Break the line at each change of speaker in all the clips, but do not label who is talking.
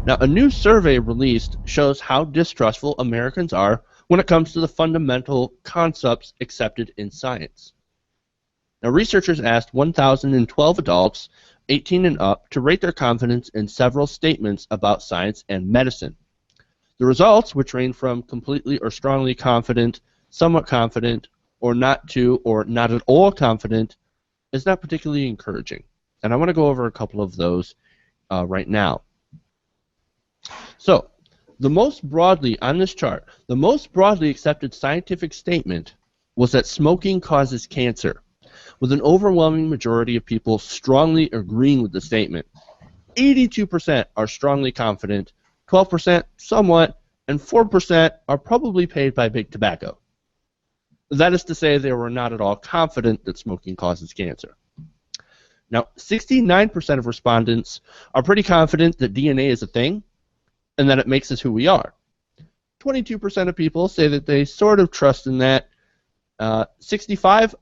Now, a new survey released shows how distrustful Americans are when it comes to the fundamental concepts accepted in science. Now, researchers asked 1,012 adults, 18 and up, to rate their confidence in several statements about science and medicine. The results, which range from completely or strongly confident, somewhat confident, or not at all confident, is not particularly encouraging. And I want to go over a couple of those right now. So, the most broadly on this chart, the most broadly accepted scientific statement was that smoking causes cancer, with an overwhelming majority of people strongly agreeing with the statement. 82% are strongly confident, 12% somewhat, and 4% are probably paid by big tobacco. That is to say, they were not at all confident that smoking causes cancer. Now, 69% of respondents are pretty confident that DNA is a thing and that it makes us who we are. 22% of people say that they sort of trust in that. 65%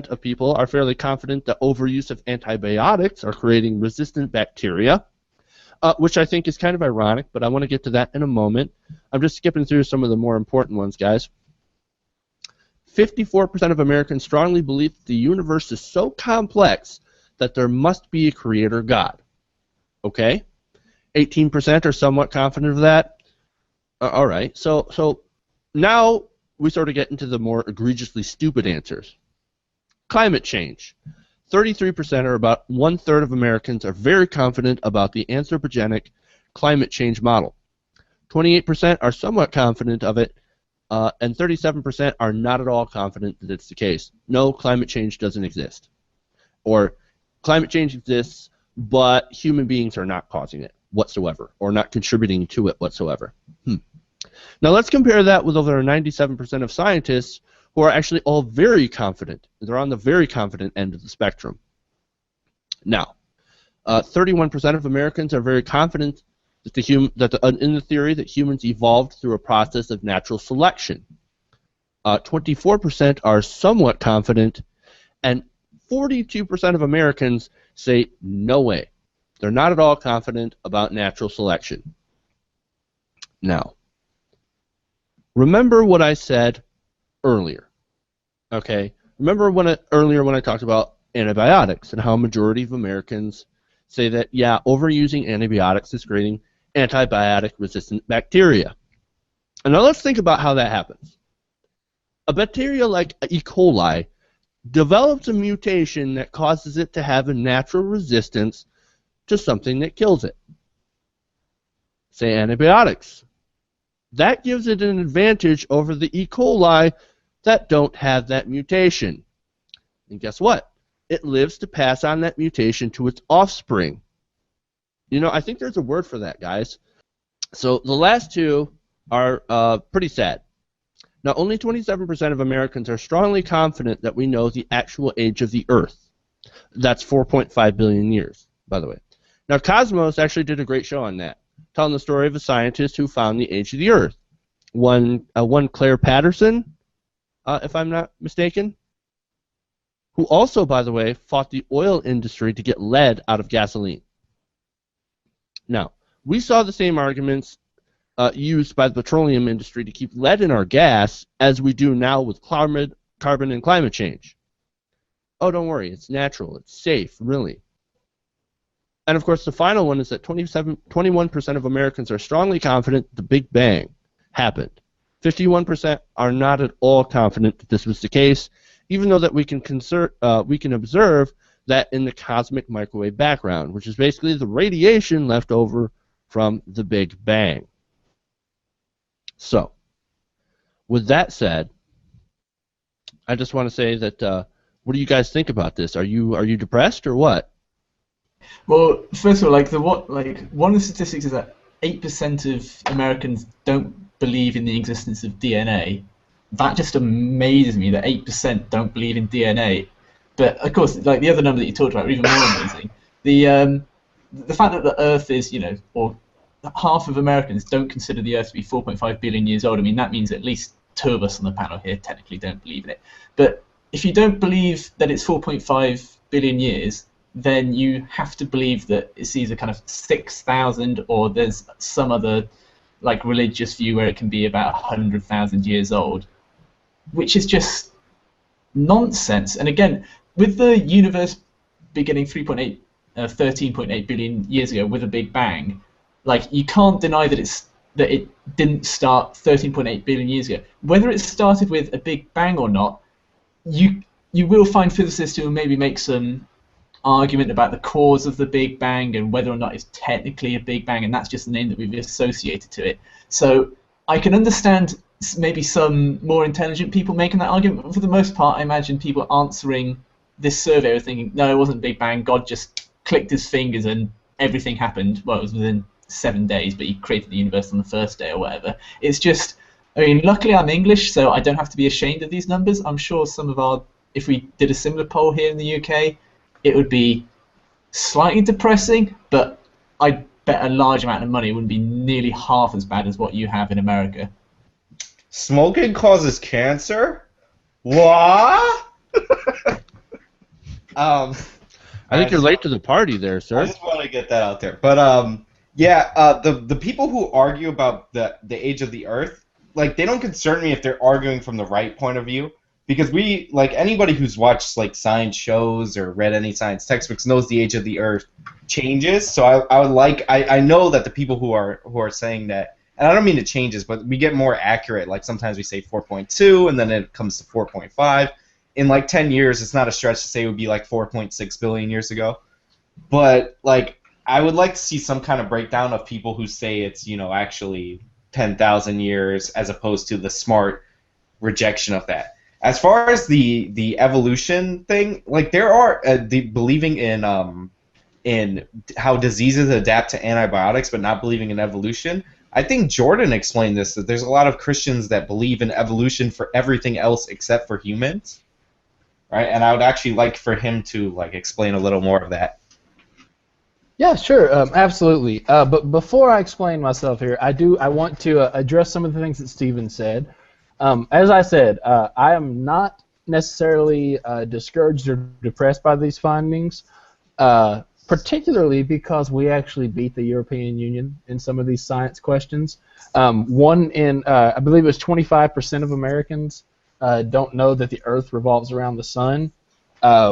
of people are fairly confident that overuse of antibiotics are creating resistant bacteria, which I think is kind of ironic, but I want to get to that in a moment. I'm just skipping through some of the more important ones, guys. 54% of Americans strongly believe that the universe is so complex that there must be a creator God. Okay? 18% are somewhat confident of that. All right. So now we sort of get into the more egregiously stupid answers. Climate change. 33%, or about 1/3 of Americans, are very confident about the anthropogenic climate change model. 28% are somewhat confident of it, and 37% are not at all confident that it's the case. No, climate change doesn't exist. Or climate change exists, but human beings are not causing it whatsoever, or not contributing to it whatsoever. Now let's compare that with over 97% of scientists who are actually all very confident. They're on the very confident end of the spectrum. Now, 31% of Americans are very confident that in the theory that humans evolved through a process of natural selection. 24% are somewhat confident, and 42% of Americans say no way. They're not at all confident about natural selection. Now, remember what I said earlier. Okay? Remember earlier when I talked about antibiotics and how a majority of Americans say that, yeah, overusing antibiotics is creating antibiotic-resistant bacteria. And now let's think about how that happens. A bacteria like E. coli develops a mutation that causes it to have a natural resistance to something that kills it. Say antibiotics. That gives it an advantage over the E. coli that don't have that mutation. And guess what? It lives to pass on that mutation to its offspring. You know, I think there's a word for that, guys. So the last two are pretty sad. Now, only 27% of Americans are strongly confident that we know the actual age of the Earth. That's 4.5 billion years, by the way. Now, Cosmos actually did a great show on that, telling the story of a scientist who found the age of the Earth. One Claire Patterson, if I'm not mistaken, who also, by the way, fought the oil industry to get lead out of gasoline. Now, we saw the same arguments used by the petroleum industry to keep lead in our gas as we do now with carbon and climate change. Oh, don't worry, it's natural, it's safe, really. And of course, the final one is that 21% of Americans are strongly confident the Big Bang happened. 51% are not at all confident that this was the case, even though that we can observe that in the cosmic microwave background, which is basically the radiation left over from the Big Bang. So, with that said, I just want to say that what do you guys think about this? Are you depressed or what?
Well, first of all, one of the statistics is that 8% of Americans don't believe in the existence of DNA. That just amazes me that 8% don't believe in DNA. But of course, like the other number that you talked about are even more amazing. The fact that the Earth is, or half of Americans don't consider the Earth to be 4.5 billion years old. I mean, that means at least 2 of us on the panel here technically don't believe in it. But if you don't believe that it's 4.5 billion years, then you have to believe that it's either kind of 6,000 or there's some other like religious view where it can be about 100,000 years old, which is just nonsense. And again, with the universe beginning 13.8 billion years ago with a Big Bang, like you can't deny that it didn't start 13.8 billion years ago. Whether it started with a Big Bang or not, you will find physicists who will maybe make some argument about the cause of the Big Bang and whether or not it's technically a Big Bang, and that's just the name that we've associated to it. So I can understand maybe some more intelligent people making that argument, but for the most part, I imagine people answering this survey are thinking, no, it wasn't a Big Bang. God just clicked his fingers and everything happened. Well, it was within 7 days, but he created the universe on the first day or whatever. It's just, I mean, luckily I'm English, so I don't have to be ashamed of these numbers. I'm sure if we did a similar poll here in the UK, it would be slightly depressing, but I bet a large amount of money wouldn't be nearly half as bad as what you have in America.
Smoking causes cancer? What?
I think you're late to the party there, sir.
I just want to get that out there. But the people who argue about the age of the Earth, like, they don't concern me if they're arguing from the right point of view, because we, like, anybody who's watched like science shows or read any science textbooks knows the age of the Earth changes. So I know that the people who are saying that, and I don't mean it changes, but we get more accurate. Like sometimes we say 4.2, and then it comes to 4.5. In like 10 years, it's not a stretch to say it would be like 4.6 billion years ago. But like, I would like to see some kind of breakdown of people who say it's, you know, actually 10,000 years as opposed to the smart rejection of that. As far as the evolution thing, like there are the believing in how diseases adapt to antibiotics, but not believing in evolution. I think Jordan explained this, that there's a lot of Christians that believe in evolution for everything else except for humans. Right, and I would actually like for him to like explain a little more of that.
Yeah, sure, absolutely. But before I explain myself here, I want to address some of the things that Stephen said. As I said, I am not necessarily discouraged or depressed by these findings, particularly because we actually beat the European Union in some of these science questions. I believe it was 25% of Americans don't know that the Earth revolves around the sun,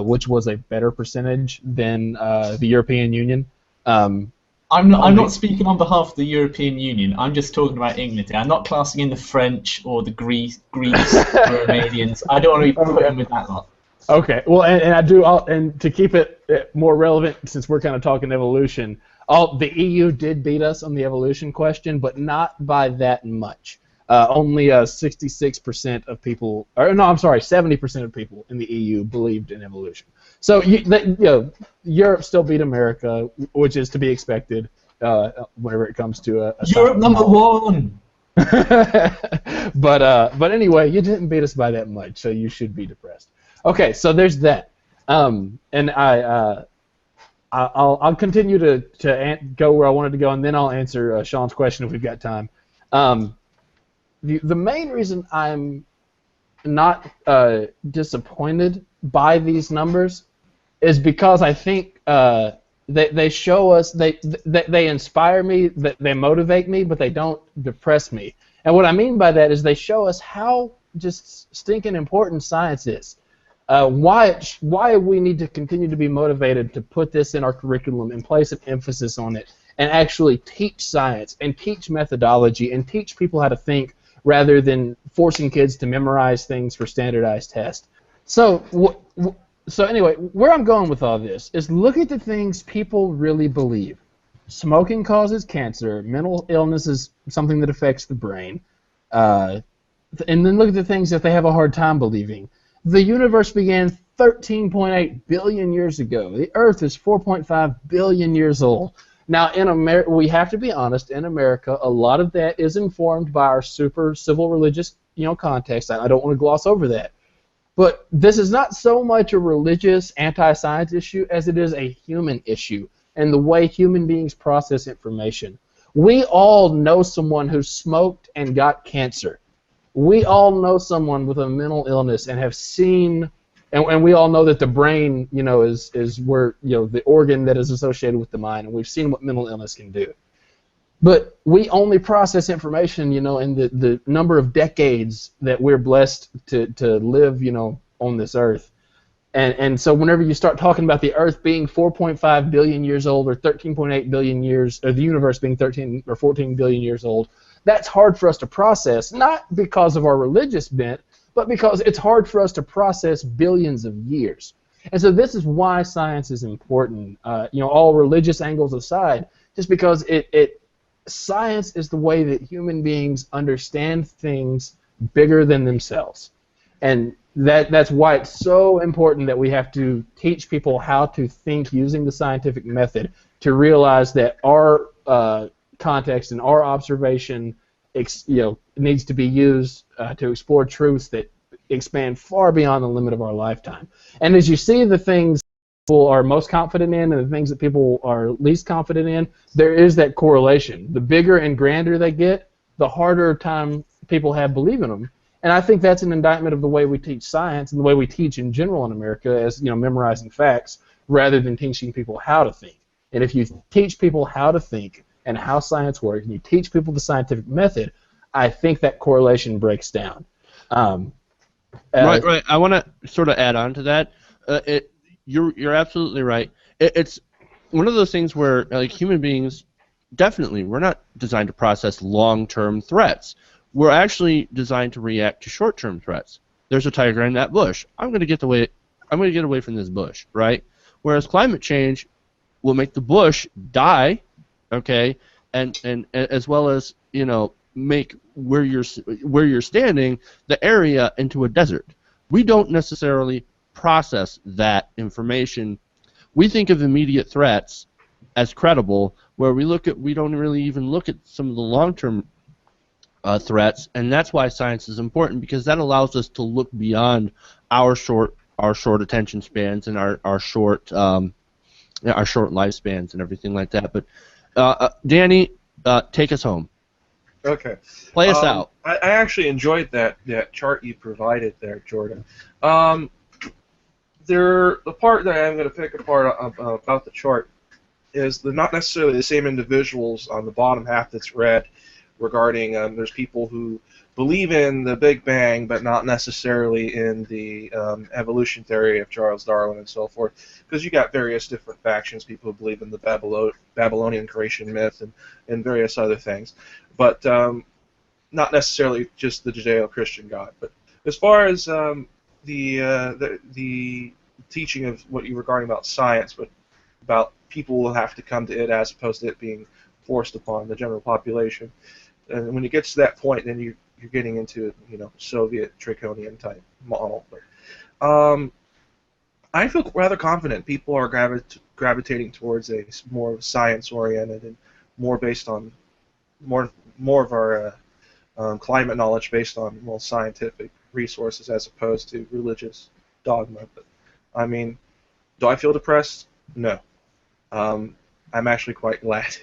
which was a better percentage than the European Union.
I'm not speaking on behalf of the European Union. I'm just talking about England here. I'm not classing in the French or the Greeks, Romanians. I don't want to be put in with that lot.
Okay. Well, and I do, and to keep it more relevant, since we're kind of talking evolution, the EU did beat us on the evolution question, but not by that much. Only 66% of people, or no, I'm sorry, 70% of people in the EU believed in evolution. So Europe still beat America, which is to be expected whenever it comes to a
Europe number one.
But anyway, you didn't beat us by that much, so you should be depressed. Okay, so there's that, and I'll continue to go where I wanted to go, and then I'll answer Sean's question if we've got time. The main reason I'm not disappointed by these numbers is because I think they show us, they inspire me, they motivate me, but they don't depress me. And what I mean by that is they show us how just stinking important science is. Why we need to continue to be motivated to put this in our curriculum and place an emphasis on it and actually teach science and teach methodology and teach people how to think rather than forcing kids to memorize things for standardized tests. So anyway, where I'm going with all this is look at the things people really believe. Smoking causes cancer. Mental illness is something that affects the brain. And then look at the things that they have a hard time believing. The universe began 13.8 billion years ago. The Earth is 4.5 billion years old. Now, in America, we have to be honest. In America, a lot of that is informed by our super civil religious, context. I don't want to gloss over that. But this is not so much a religious anti-science issue as it is a human issue and the way human beings process information. We all know someone who smoked and got cancer. We all know someone with a mental illness and have seen And we all know that the brain, is where, the organ that is associated with the mind, and we've seen what mental illness can do. But we only process information, in the number of decades that we're blessed to live, on this earth. And so whenever you start talking about the Earth being 4.5 billion years old, or 13.8 billion years, or the universe being 13 or 14 billion years old, that's hard for us to process, not because of our religious bent, but because it's hard for us to process billions of years. And so this is why science is important, all religious angles aside, just because science is the way that human beings understand things bigger than themselves. And that's why it's so important that we have to teach people how to think using the scientific method, to realize that our context and our observation needs to be used to explore truths that expand far beyond the limit of our lifetime. And as you see the things people are most confident in and the things that people are least confident in, there is that correlation. The bigger and grander they get, the harder time people have believing them. And I think that's an indictment of the way we teach science and the way we teach in general in America, as memorizing facts rather than teaching people how to think. And if you teach people how to think and how science works, and you teach people the scientific method, I think that correlation breaks down.
Right. I want to sort of add on to that. You're absolutely right. It's one of those things where, like, human beings, definitely, we're not designed to process long-term threats. We're actually designed to react to short-term threats. There's a tiger in that bush. I'm going to get away from this bush, right? Whereas climate change will make the bush die, okay, and as well as make where you're standing, the area, into a desert. We don't necessarily process that information. We think of immediate threats as credible, where we don't really even look at some of the long-term threats, and that's why science is important, because that allows us to look beyond our short attention spans and our short lifespans and everything like that. But Danny, take us home.
Okay.
Play us out.
I actually enjoyed that chart you provided there, Jordan. The part that I'm going to pick apart about the chart is not necessarily the same individuals on the bottom half that's red, regarding there's people who believe in the Big Bang but not necessarily in the evolution theory of Charles Darwin and so forth, because you got various different factions, people who believe in the Babylonian creation myth and various other things, but not necessarily just the Judeo-Christian God. But as far as the teaching of what you were regarding about science, but about people will have to come to it as opposed to it being forced upon the general population. And when it gets to that point, then you're getting into Soviet draconian type model. But I feel rather confident people are gravitating towards a more science oriented and more based on more of our climate knowledge based on more scientific resources as opposed to religious dogma. But I mean, do I feel depressed? No. I'm actually quite glad